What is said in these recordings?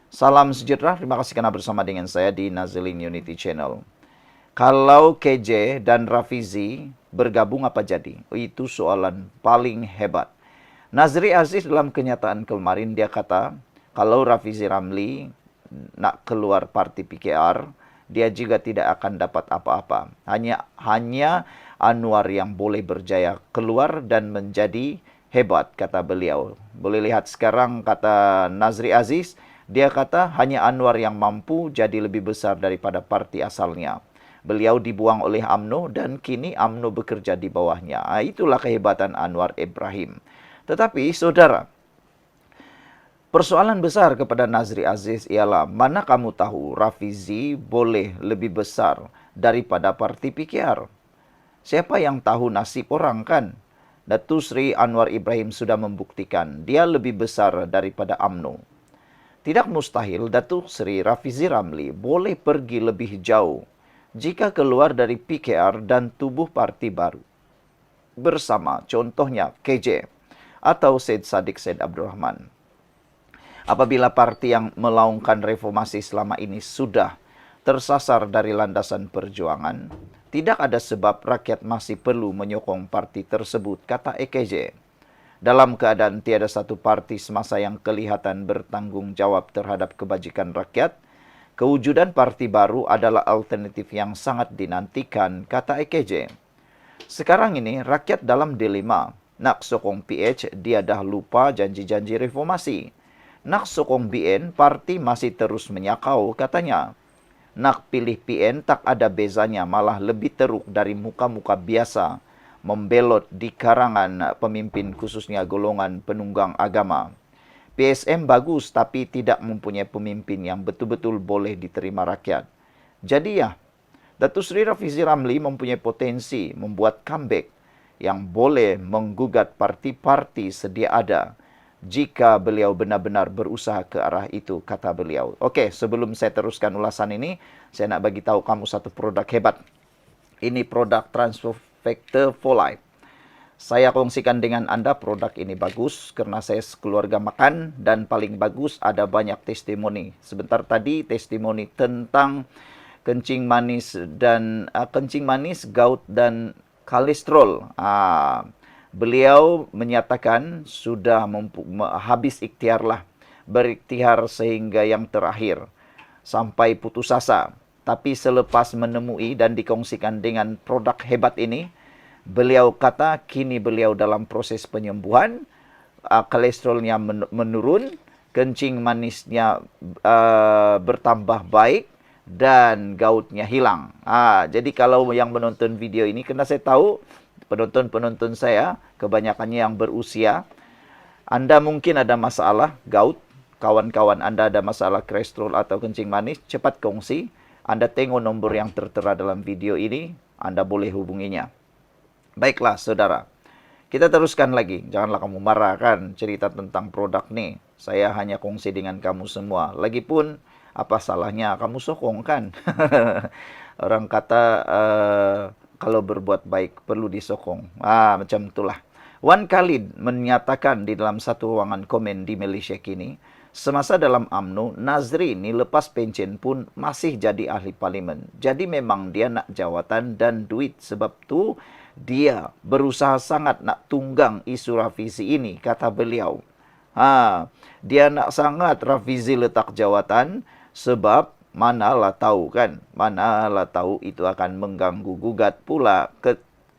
Salam sejahtera, terima kasih karena bersama dengan saya di Nazilin Unity Channel. Kalau KJ dan Rafizi bergabung apa jadi? Itu soalan paling hebat. Nazri Aziz dalam kenyataan kemarin dia kata, kalau Rafizi Ramli nak keluar parti PKR, dia juga tidak akan dapat apa-apa. Hanya Anwar yang boleh berjaya keluar dan menjadi hebat, kata beliau. Boleh lihat sekarang kata Nazri Aziz, dia kata hanya Anwar yang mampu jadi lebih besar daripada parti asalnya. Beliau dibuang oleh UMNO dan kini UMNO bekerja di bawahnya. Itulah kehebatan Anwar Ibrahim. Tetapi saudara, persoalan besar kepada Nazri Aziz ialah mana kamu tahu Rafizi boleh lebih besar daripada parti PKR? Siapa yang tahu nasib orang kan? Datuk Seri Anwar Ibrahim sudah membuktikan dia lebih besar daripada UMNO. Tidak mustahil Datuk Seri Rafizi Ramli boleh pergi lebih jauh jika keluar dari PKR dan tubuh parti baru. Bersama contohnya KJ atau Syed Saddiq Syed Abdul Rahman. Apabila parti yang melaungkan reformasi selama ini sudah tersasar dari landasan perjuangan, tidak ada sebab rakyat masih perlu menyokong parti tersebut, kata EKJ. Dalam keadaan tiada satu parti semasa yang kelihatan bertanggung jawab terhadap kebajikan rakyat, kewujudan parti baru adalah alternatif yang sangat dinantikan, kata EKJ. Sekarang ini rakyat dalam dilema. Nak sokong PH, dia dah lupa janji-janji reformasi. Nak sokong BN, parti masih terus menyakau, katanya. Nak pilih PN, tak ada bezanya, malah lebih teruk dari muka-muka biasa membelot di karangan pemimpin khususnya golongan penunggang agama. PSM bagus tapi tidak mempunyai pemimpin yang betul-betul boleh diterima rakyat. Jadi ya, Datuk Seri Rafizi Ramli mempunyai potensi membuat comeback yang boleh menggugat parti-parti sedia ada jika beliau benar-benar berusaha ke arah itu, kata beliau. Okey, sebelum saya teruskan ulasan ini, saya nak bagi tahu kamu satu produk hebat. Ini produk Transfer Factor for Life. Saya kongsikan dengan anda produk ini bagus karena saya sekeluarga makan dan paling bagus ada banyak testimoni. Sebentar tadi testimoni tentang kencing manis dan kencing manis, gout dan kolesterol. Beliau menyatakan sudah habis ikhtiarlah, berikhtiar sehingga yang terakhir sampai putus asa. Tapi selepas menemui dan dikongsikan dengan produk hebat ini, beliau kata kini beliau dalam proses penyembuhan, kolesterolnya menurun, kencing manisnya bertambah baik dan goutnya hilang. Jadi kalau yang menonton video ini, karena saya tahu penonton-penonton saya kebanyakannya yang berusia, Anda mungkin ada masalah gout, kawan-kawan Anda ada masalah kolesterol atau kencing manis, cepat kongsi. Anda tengok nombor yang tertera dalam video ini, Anda boleh hubunginya. Baiklah saudara, kita teruskan lagi. Janganlah kamu marah kan cerita tentang produk nih. Saya hanya kongsi dengan kamu semua. Lagipun apa salahnya kamu sokong kan? Orang kata kalau berbuat baik perlu disokong. Macam itulah. Wan Khalid menyatakan di dalam satu ruangan komen di Malaysia kini, semasa dalam UMNO, Nazri ni lepas pencen pun masih jadi ahli parlimen. Jadi memang dia nak jawatan dan duit. Sebab tu dia berusaha sangat nak tunggang isu Rafizi ini, kata beliau. Dia nak sangat Rafizi letak jawatan sebab manalah tahu kan, manalah tahu itu akan mengganggu gugat pula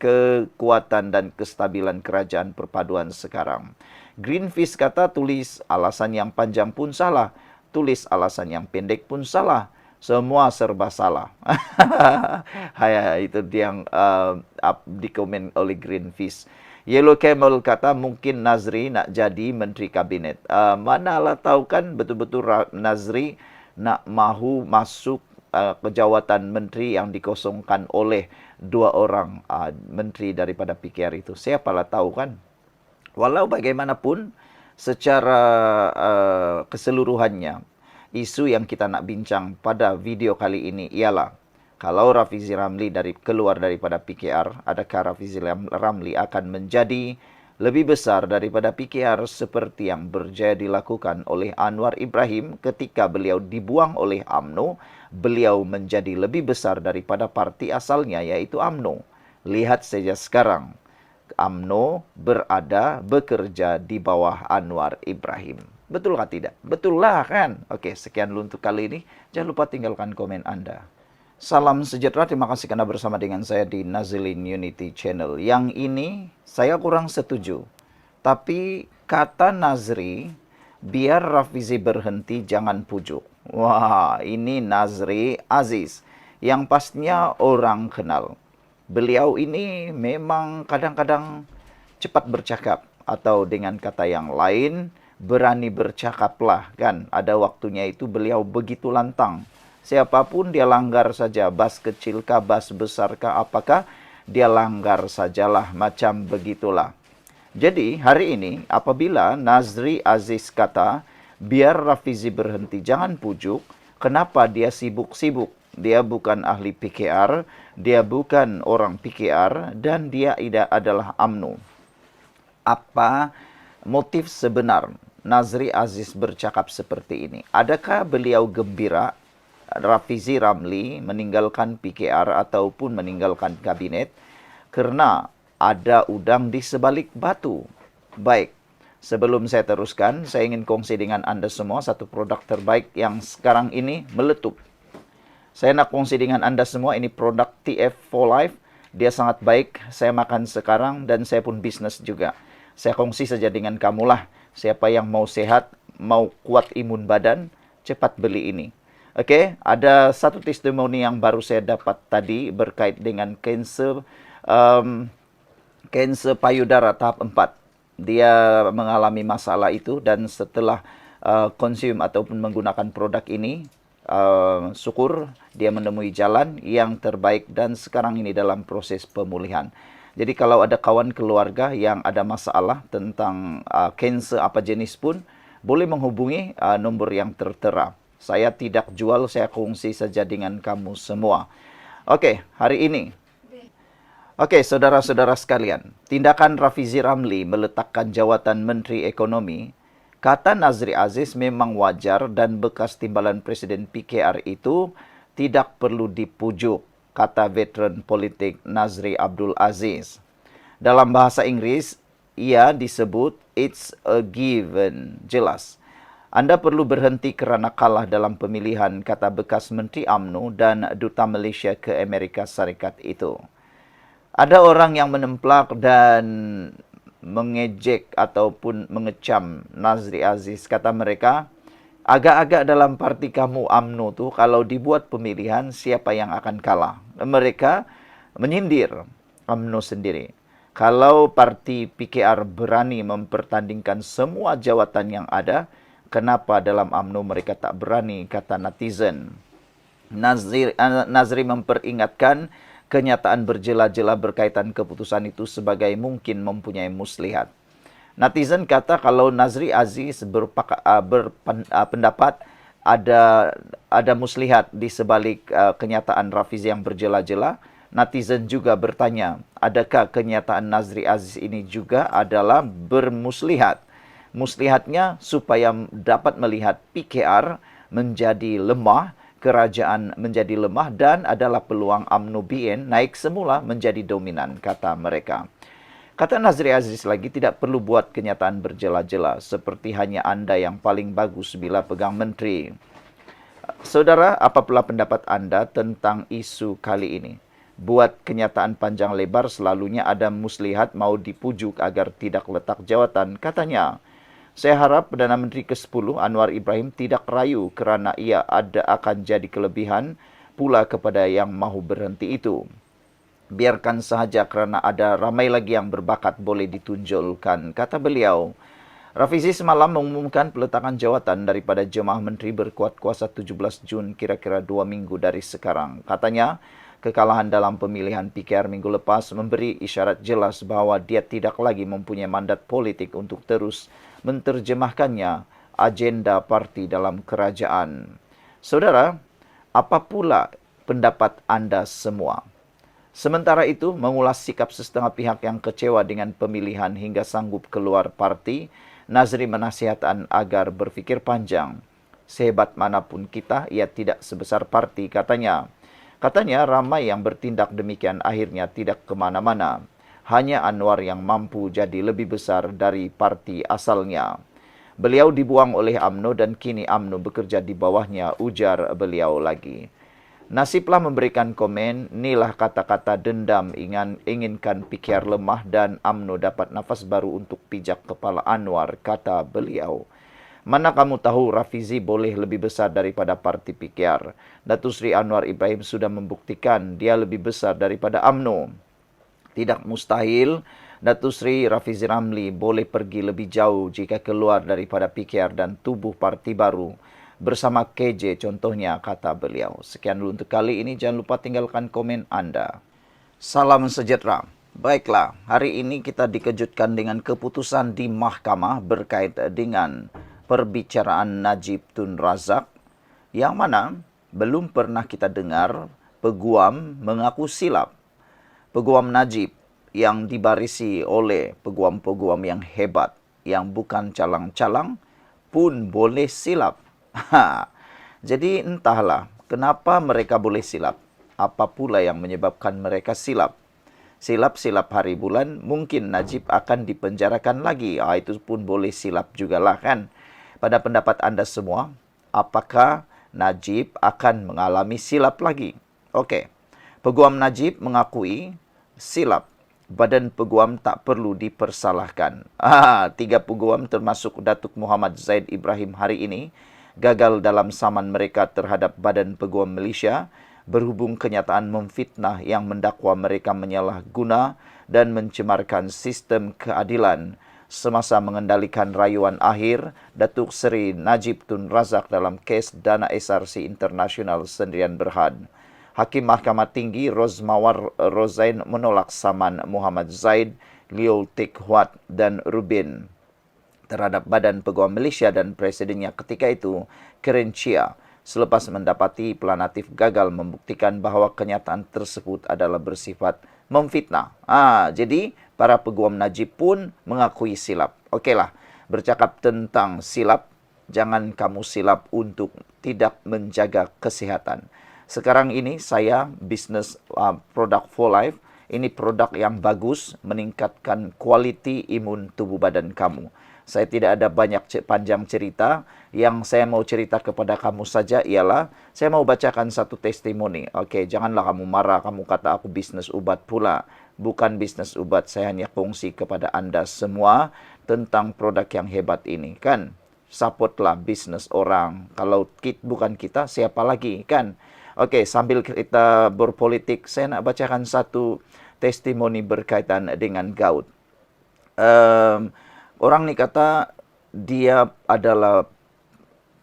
kekuatan dan kestabilan kerajaan perpaduan sekarang. Greenpeace kata tulis alasan yang panjang pun salah, tulis alasan yang pendek pun salah. Semua serba salah. Itu yang dikomen oleh Greenpeace. Yellow Camel kata mungkin Nazri nak jadi menteri kabinet. Manalah tahu kan betul-betul Nazri nak mahu masuk ke jawatan menteri yang dikosongkan oleh dua orang menteri daripada PKR itu. Siapalah tahu kan. Walau bagaimanapun secara keseluruhannya, isu yang kita nak bincang pada video kali ini ialah kalau Rafizi Ramli keluar daripada PKR, adakah Rafizi Ramli akan menjadi lebih besar daripada PKR seperti yang berjaya dilakukan oleh Anwar Ibrahim ketika beliau dibuang oleh UMNO, beliau menjadi lebih besar daripada parti asalnya yaitu UMNO. Lihat saja sekarang, UMNO bekerja di bawah Anwar Ibrahim. Betul atau tidak? Betul lah kan? Oke, sekian dulu untuk kali ini. Jangan lupa tinggalkan komen Anda. Salam sejahtera, terima kasih karena bersama dengan saya di Nazilin Unity Channel. Yang ini saya kurang setuju. Tapi kata Nazri, biar Rafizi berhenti jangan pujuk. Wah, ini Nazri Aziz yang pastinya orang kenal. Beliau ini memang kadang-kadang cepat bercakap atau dengan kata yang lain berani bercakaplah kan. Ada waktunya itu beliau begitu lantang. Siapapun dia langgar saja, bas kecil kah, bas besar kah, apakah dia langgar sajalah, macam begitulah. Jadi hari ini apabila Nazri Aziz kata, biar Rafizi berhenti, jangan pujuk, kenapa dia sibuk-sibuk? Dia bukan ahli PKR, dia bukan orang PKR, dan dia adalah UMNO. Apa motif sebenar Nazri Aziz bercakap seperti ini? Adakah beliau gembira Rafizi Ramli meninggalkan PKR ataupun meninggalkan kabinet karena ada udang di sebalik batu? Baik, sebelum saya teruskan, saya ingin kongsi dengan Anda semua satu produk terbaik yang sekarang ini meletup. Saya nak kongsi dengan Anda semua, ini produk TF for Life. Dia sangat baik, saya makan sekarang dan saya pun bisnis juga. Saya kongsi saja dengan kamulah, siapa yang mau sehat, mau kuat imun badan, cepat beli ini. Oke, ada satu testimoni yang baru saya dapat tadi berkait dengan kanser payudara tahap 4. Dia mengalami masalah itu dan setelah konsum ataupun menggunakan produk ini, syukur dia menemui jalan yang terbaik dan sekarang ini dalam proses pemulihan. Jadi kalau ada kawan keluarga yang ada masalah tentang kanser apa jenis pun, boleh menghubungi nomor yang tertera. Saya tidak jual, saya kongsi saja dengan kamu semua. Oke, hari ini. Oke, saudara-saudara sekalian. Tindakan Rafizi Ramli meletakkan jawatan Menteri Ekonomi, kata Nazri Aziz memang wajar dan bekas timbalan Presiden PKR itu tidak perlu dipujuk, kata veteran politik Nazri Abdul Aziz. Dalam bahasa Inggris, ia disebut it's a given, jelas. Anda perlu berhenti kerana kalah dalam pemilihan, kata bekas Menteri UMNO dan Duta Malaysia ke Amerika Serikat itu. Ada orang yang menemplak dan mengejek ataupun mengecam Nazri Aziz. Kata mereka, agak-agak dalam parti kamu UMNO tu, kalau dibuat pemilihan, siapa yang akan kalah? Mereka menyindir UMNO sendiri. Kalau parti PKR berani mempertandingkan semua jawatan yang ada, kenapa dalam UMNO mereka tak berani, kata netizen. Nazri memperingatkan kenyataan berjela-jela berkaitan keputusan itu sebagai mungkin mempunyai muslihat. Netizen kata kalau Nazri Aziz berpendapat ada muslihat di sebalik kenyataan Rafizi yang berjela-jela. Netizen juga bertanya, adakah kenyataan Nazri Aziz ini juga adalah bermuslihat? Muslihatnya supaya dapat melihat PKR menjadi lemah, kerajaan menjadi lemah dan adalah peluang UMNO BN naik semula menjadi dominan, kata mereka. Kata Nazri Aziz lagi, tidak perlu buat kenyataan berjela-jela seperti hanya Anda yang paling bagus bila pegang menteri. Saudara, apa pula pendapat Anda tentang isu kali ini? Buat kenyataan panjang lebar selalunya ada muslihat mau dipujuk agar tidak letak jawatan, katanya. Saya harap Perdana Menteri ke-10 Anwar Ibrahim tidak rayu kerana ia akan jadi kelebihan pula kepada yang mahu berhenti itu. Biarkan sahaja kerana ada ramai lagi yang berbakat boleh ditunjulkan, kata beliau. Rafizi semalam mengumumkan peletakan jawatan daripada jemaah menteri berkuat kuasa 17 Jun kira-kira 2 minggu dari sekarang. Katanya, kekalahan dalam pemilihan PKR minggu lepas memberi isyarat jelas bahawa dia tidak lagi mempunyai mandat politik untuk terus menterjemahkannya agenda parti dalam kerajaan. Saudara, apa pula pendapat Anda semua? Sementara itu, mengulas sikap setengah pihak yang kecewa dengan pemilihan hingga sanggup keluar parti, Nazri menasihatkan agar berpikir panjang. Sehebat manapun kita, ia tidak sebesar parti, katanya. Katanya ramai yang bertindak demikian akhirnya tidak kemana-mana. Hanya Anwar yang mampu jadi lebih besar dari parti asalnya. Beliau dibuang oleh UMNO dan kini UMNO bekerja di bawahnya, ujar beliau lagi. Nasiblah memberikan komen, inilah kata-kata dendam inginkan pikir lemah dan UMNO dapat nafas baru untuk pijak kepala Anwar, kata beliau. Mana kamu tahu Rafizi boleh lebih besar daripada parti PKR. Datuk Seri Anwar Ibrahim sudah membuktikan dia lebih besar daripada UMNO. Tidak mustahil Datuk Seri Rafizi Ramli boleh pergi lebih jauh jika keluar daripada PKR dan tubuh parti baru. Bersama KJ contohnya, kata beliau. Sekian dulu untuk kali ini. Jangan lupa tinggalkan komen Anda. Salam sejahtera. Baiklah, hari ini kita dikejutkan dengan keputusan di mahkamah berkait dengan perbicaraan Najib Tun Razak yang mana belum pernah kita dengar peguam mengaku silap. Peguam Najib yang dibarisi oleh peguam-peguam yang hebat, yang bukan calang-calang pun boleh silap. Jadi entahlah kenapa mereka boleh silap. Apa pula yang menyebabkan mereka silap? Silap-silap hari bulan, mungkin Najib akan dipenjarakan lagi. Itu pun boleh silap jugalah kan. Pada pendapat Anda semua, apakah Najib akan mengalami silap lagi? Okey. Peguam Najib mengakui silap. Badan peguam tak perlu dipersalahkan. 3 peguam termasuk Datuk Muhammad Zaid Ibrahim hari ini gagal dalam saman mereka terhadap Badan Peguam Malaysia berhubung kenyataan memfitnah yang mendakwa mereka menyalahguna dan mencemarkan sistem keadilan semasa mengendalikan rayuan akhir Datuk Seri Najib Tun Razak dalam kes dana SRC Internasional Sendirian Berhad. Hakim Mahkamah Tinggi Rozmawar Rozain menolak saman Muhammad Zaid, Leo Teck Huat dan Rubin terhadap Badan Peguam Malaysia dan presidennya ketika itu, Karen Chia, selepas mendapati pelanatif gagal membuktikan bahawa kenyataan tersebut adalah bersifat memfitnah. Jadi para peguam Najib pun mengakui silap. Okeylah, bercakap tentang silap, jangan kamu silap untuk tidak menjaga kesihatan. Sekarang ini saya bisnes produk For Life. Ini produk yang bagus meningkatkan kualiti imun tubuh badan kamu. Saya tidak ada banyak panjang cerita. Yang saya mau cerita kepada kamu saja ialah saya mau bacakan satu testimoni. Okey, janganlah kamu marah, kamu kata aku bisnes ubat pula. Bukan bisnes ubat, saya hanya kongsi kepada Anda semua tentang produk yang hebat ini, kan? Supportlah bisnes orang. Kalau bukan kita, siapa lagi, kan? Okey, sambil kita berpolitik, saya nak bacakan satu testimoni berkaitan dengan gout. Orang ni kata dia adalah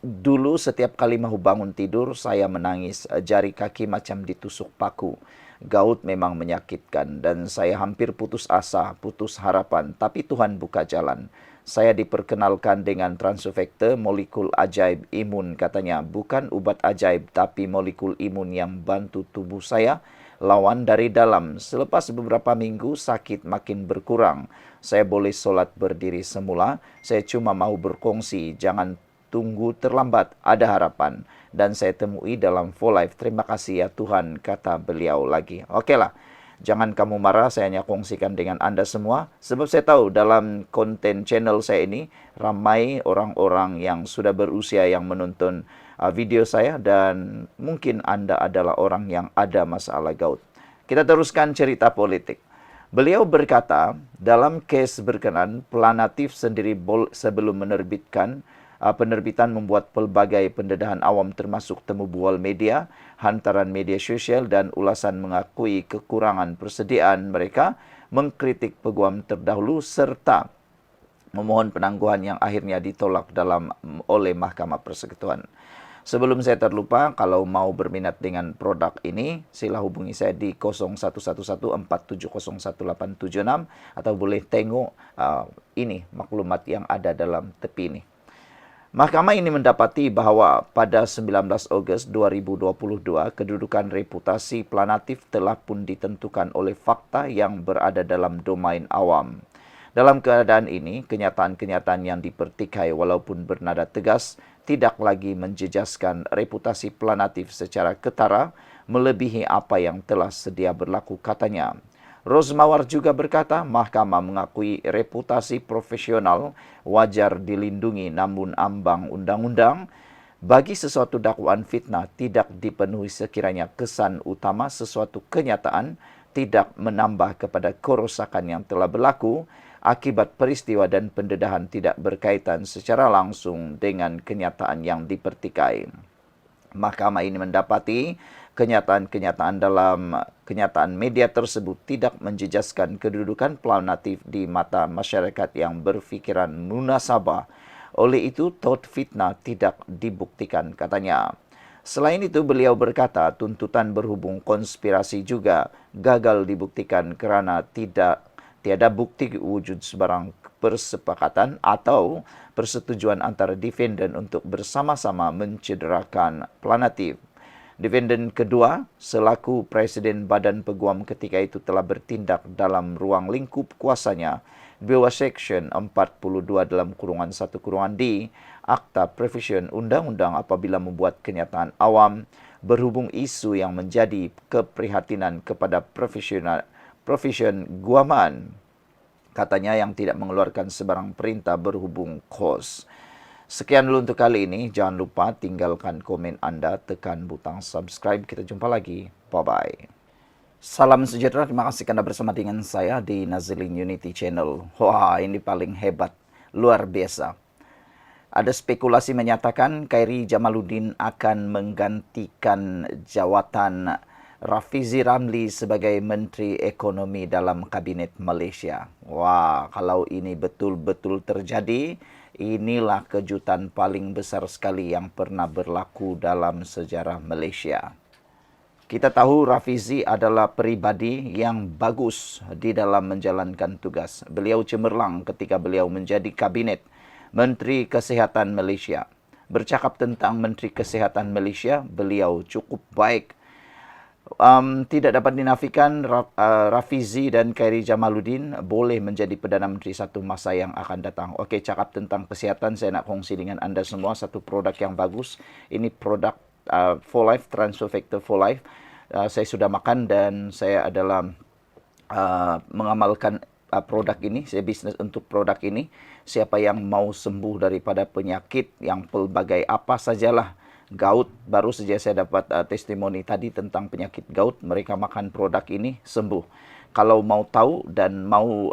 dulu setiap kali mahu bangun tidur saya menangis, jari kaki macam ditusuk paku. Gout memang menyakitkan dan saya hampir putus asa, putus harapan, tapi Tuhan buka jalan. Saya diperkenalkan dengan Transofector, molekul ajaib imun katanya. Bukan ubat ajaib tapi molekul imun yang bantu tubuh saya lawan dari dalam. Selepas beberapa minggu sakit makin berkurang. Saya boleh solat berdiri semula. Saya cuma mahu berkongsi, jangan tunggu terlambat, ada harapan. Dan saya temui dalam For Life. Terima kasih ya Tuhan, kata beliau lagi. Okeylah, jangan kamu marah, saya hanya kongsikan dengan Anda semua. Sebab saya tahu dalam konten channel saya ini, ramai orang-orang yang sudah berusia yang menonton video saya dan mungkin Anda adalah orang yang ada masalah gout. Kita teruskan cerita politik. Beliau berkata, dalam kes berkenan, Planatif sendiri sebelum menerbitkan penerbitan membuat pelbagai pendedahan awam termasuk temu bual media, hantaran media sosial dan ulasan mengakui kekurangan persediaan mereka, mengkritik peguam terdahulu serta memohon penangguhan yang akhirnya ditolak oleh Mahkamah Persekutuan. Sebelum saya terlupa, kalau mau berminat dengan produk ini, sila hubungi saya di 011147011876 atau boleh tengok ini maklumat yang ada dalam tepi ini. Mahkamah ini mendapati bahawa pada 19 Ogos 2022, kedudukan reputasi planatif telah pun ditentukan oleh fakta yang berada dalam domain awam. Dalam keadaan ini, kenyataan-kenyataan yang dipertikai walaupun bernada tegas tidak lagi menjejaskan reputasi planatif secara ketara melebihi apa yang telah sedia berlaku, katanya. Rosmawar juga berkata, mahkamah mengakui reputasi profesional wajar dilindungi, namun ambang undang-undang bagi sesuatu dakwaan fitnah tidak dipenuhi sekiranya kesan utama sesuatu kenyataan tidak menambah kepada kerosakan yang telah berlaku akibat peristiwa dan pendedahan tidak berkaitan secara langsung dengan kenyataan yang dipertikai. Mahkamah ini mendapati kenyataan-kenyataan dalam kenyataan media tersebut tidak menjejaskan kedudukan planatif di mata masyarakat yang berfikiran munasabah. Oleh itu, taught fitnah tidak dibuktikan, katanya. Selain itu, beliau berkata tuntutan berhubung konspirasi juga gagal dibuktikan kerana tiada bukti wujud sebarang persepakatan atau persetujuan antara defendant untuk bersama-sama mencederakan planatif. Defendant kedua, selaku Presiden Badan Peguam ketika itu telah bertindak dalam ruang lingkup kuasanya di bawah Seksyen 42 dalam kurungan 1 kurungan D Akta Provision Undang-Undang apabila membuat kenyataan awam berhubung isu yang menjadi keprihatinan kepada profesion guaman, katanya, yang tidak mengeluarkan sebarang perintah berhubung kos. Sekian dulu untuk kali ini. Jangan lupa tinggalkan komen Anda, tekan butang subscribe. Kita jumpa lagi. Bye-bye. Salam sejahtera. Terima kasih karena bersama dengan saya di Nazilin Unity Channel. Wah, ini paling hebat. Luar biasa. Ada spekulasi menyatakan Khairi Jamaluddin akan menggantikan jawatan Rafizi Ramli sebagai Menteri Ekonomi dalam Kabinet Malaysia. Wah, kalau ini betul-betul terjadi, inilah kejutan paling besar sekali yang pernah berlaku dalam sejarah Malaysia. Kita tahu Rafizi adalah peribadi yang bagus di dalam menjalankan tugas. Beliau cemerlang ketika beliau menjadi Kabinet Menteri Kesihatan Malaysia. Bercakap tentang Menteri Kesihatan Malaysia, beliau cukup baik. Tidak dapat dinafikan Rafizi dan Khairi Jamaluddin boleh menjadi Perdana Menteri satu masa yang akan datang. Okey, cakap tentang kesihatan, saya nak kongsi dengan anda semua satu produk yang bagus. Ini produk For Life, Transfer Factor For Life. Saya sudah makan dan saya adalah mengamalkan produk ini. Saya bisnes untuk produk ini. Siapa yang mau sembuh daripada penyakit yang pelbagai apa sajalah, gout, baru saja saya dapat testimoni tadi tentang penyakit gout, mereka makan produk ini sembuh. Kalau mau tahu dan mau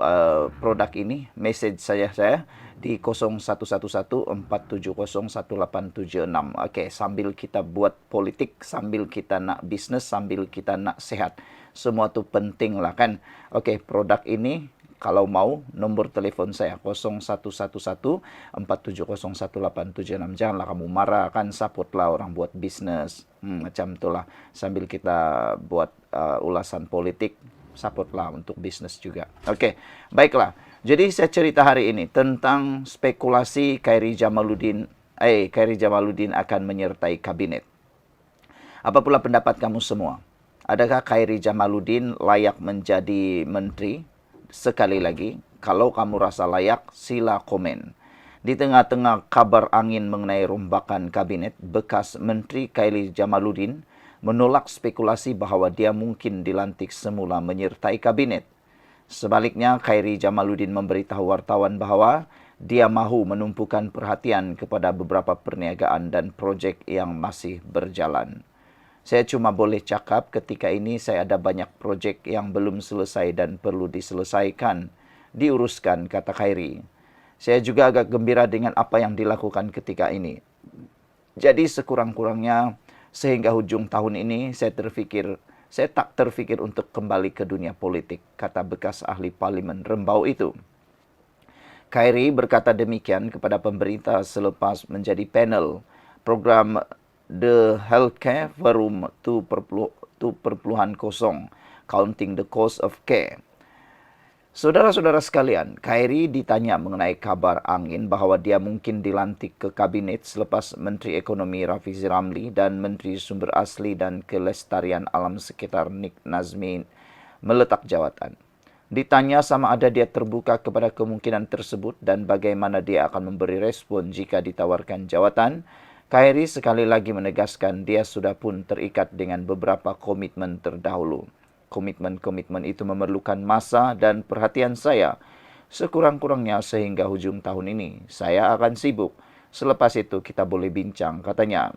produk ini, message saya di 0111470186. Okey, sambil kita buat politik, sambil kita nak bisnes, sambil kita nak sehat. Semua tu penting lah kan. Okey, produk ini kalau mau, nombor telefon saya 0111470186. Janganlah kamu marah, kan supportlah orang buat bisnes. Macam itulah. Sambil kita buat ulasan politik, supportlah untuk bisnes juga. Okey, baiklah. Jadi saya cerita hari ini tentang spekulasi Khairi Jamaluddin akan menyertai kabinet. Apa pula pendapat kamu semua? Adakah Khairi Jamaluddin layak menjadi menteri? Sekali lagi, kalau kamu rasa layak, sila komen. Di tengah-tengah kabar angin mengenai rombakan kabinet, bekas Menteri Khairi Jamaluddin menolak spekulasi bahawa dia mungkin dilantik semula menyertai kabinet. Sebaliknya, Khairi Jamaluddin memberitahu wartawan bahawa dia mahu menumpukan perhatian kepada beberapa perniagaan dan projek yang masih berjalan. Saya cuma boleh cakap ketika ini saya ada banyak projek yang belum selesai dan perlu diselesaikan, diuruskan, kata Khairi. Saya juga agak gembira dengan apa yang dilakukan ketika ini. Jadi sekurang-kurangnya sehingga hujung tahun ini saya tak terfikir untuk kembali ke dunia politik, kata bekas ahli parlimen Rembau itu. Khairi berkata demikian kepada pemberita selepas menjadi panel program The Healthcare Forum 2.0, Counting the Cost of Care. Saudara-saudara sekalian, Khairi ditanya mengenai kabar angin bahwa dia mungkin dilantik ke kabinet selepas Menteri Ekonomi Rafizi Ramli dan Menteri Sumber Asli dan Kelestarian Alam Sekitar Nik Nazmi meletak jawatan. Ditanya sama ada dia terbuka kepada kemungkinan tersebut dan bagaimana dia akan memberi respon jika ditawarkan jawatan, Khairi sekali lagi menegaskan dia sudah pun terikat dengan beberapa komitmen terdahulu. Komitmen-komitmen itu memerlukan masa dan perhatian saya. Sekurang-kurangnya sehingga hujung tahun ini, saya akan sibuk. Selepas itu kita boleh bincang, katanya.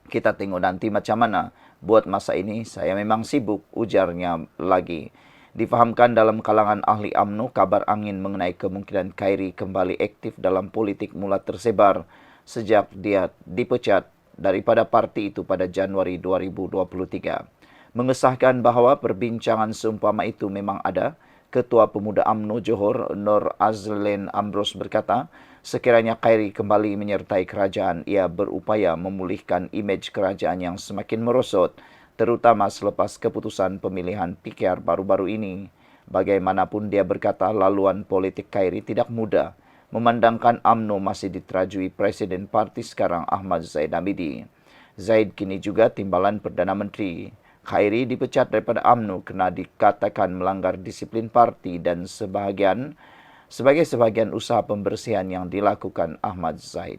Kita tengok nanti macam mana. Buat masa ini, saya memang sibuk, ujarnya lagi. Difahamkan dalam kalangan ahli UMNO, kabar angin mengenai kemungkinan Khairi kembali aktif dalam politik mula tersebar sejak dia dipecat daripada parti itu pada Januari 2023. Mengesahkan bahawa perbincangan seumpama itu memang ada, Ketua Pemuda UMNO Johor Nur Azlen Ambrose berkata, sekiranya Khairi kembali menyertai kerajaan, ia berupaya memulihkan imej kerajaan yang semakin merosot, terutama selepas keputusan pemilihan PKR baru-baru ini. Bagaimanapun dia berkata, laluan politik Khairi tidak mudah, memandangkan UMNO masih diterajui Presiden Parti sekarang Ahmad Zaid Hamidi. Zaid kini juga timbalan Perdana Menteri. Khairi dipecat daripada UMNO kerana dikatakan melanggar disiplin parti dan sebagai sebahagian usaha pembersihan yang dilakukan Ahmad Zaid.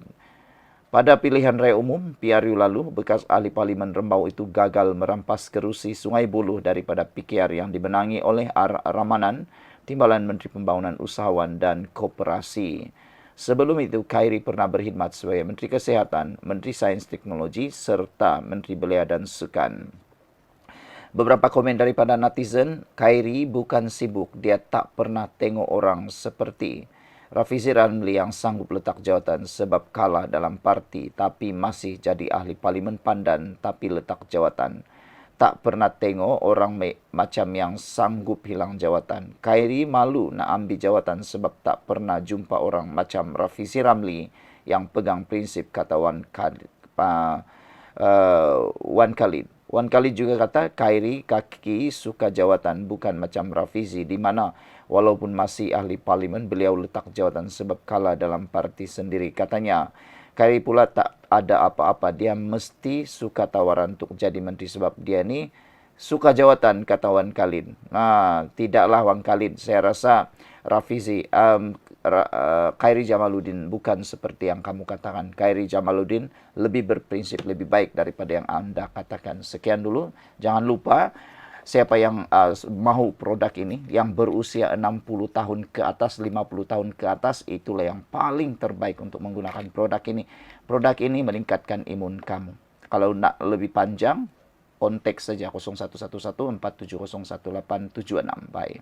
Pada pilihan raya umum PRU lalu, bekas ahli Parlimen Rembau itu gagal merampas kerusi Sungai Buloh daripada PKR yang dimenangi oleh R. Ramanan, Timbalan Menteri Pembangunan Usahawan dan Koperasi. Sebelum itu, Khairi pernah berkhidmat sebagai Menteri Kesihatan, Menteri Sains Teknologi serta Menteri Belia dan Sukan. Beberapa komen daripada netizen, Khairi bukan sibuk, dia tak pernah tengok orang seperti Rafizi Ramli yang sanggup letak jawatan sebab kalah dalam parti tapi masih jadi ahli Parlimen Pandan tapi letak jawatan. Tak pernah tengok orang macam yang sanggup hilang jawatan. Khairi malu nak ambil jawatan sebab tak pernah jumpa orang macam Rafizi Ramli yang pegang prinsip kata Wan Khalid. Wan Khalid juga kata Khairi kaki suka jawatan bukan macam Rafizi di mana walaupun masih ahli parlimen beliau letak jawatan sebab kalah dalam parti sendiri. Katanya Khairi pula tak ada apa-apa, dia mesti suka tawaran untuk jadi menteri sebab dia ni suka jawatan, kata Wan Khalid. Tidaklah Wan Khalid, saya rasa Rafizi Khairi Jamaluddin bukan seperti yang kamu katakan. Khairi Jamaluddin lebih berprinsip, lebih baik daripada yang anda katakan. Sekian dulu. Jangan lupa, siapa yang mahu produk ini, yang berusia 60 tahun ke atas, 50 tahun ke atas, itulah yang paling terbaik untuk menggunakan produk ini. Produk ini meningkatkan imun kamu. Kalau nak lebih panjang, kontak saja 0111 4701 876. Bye.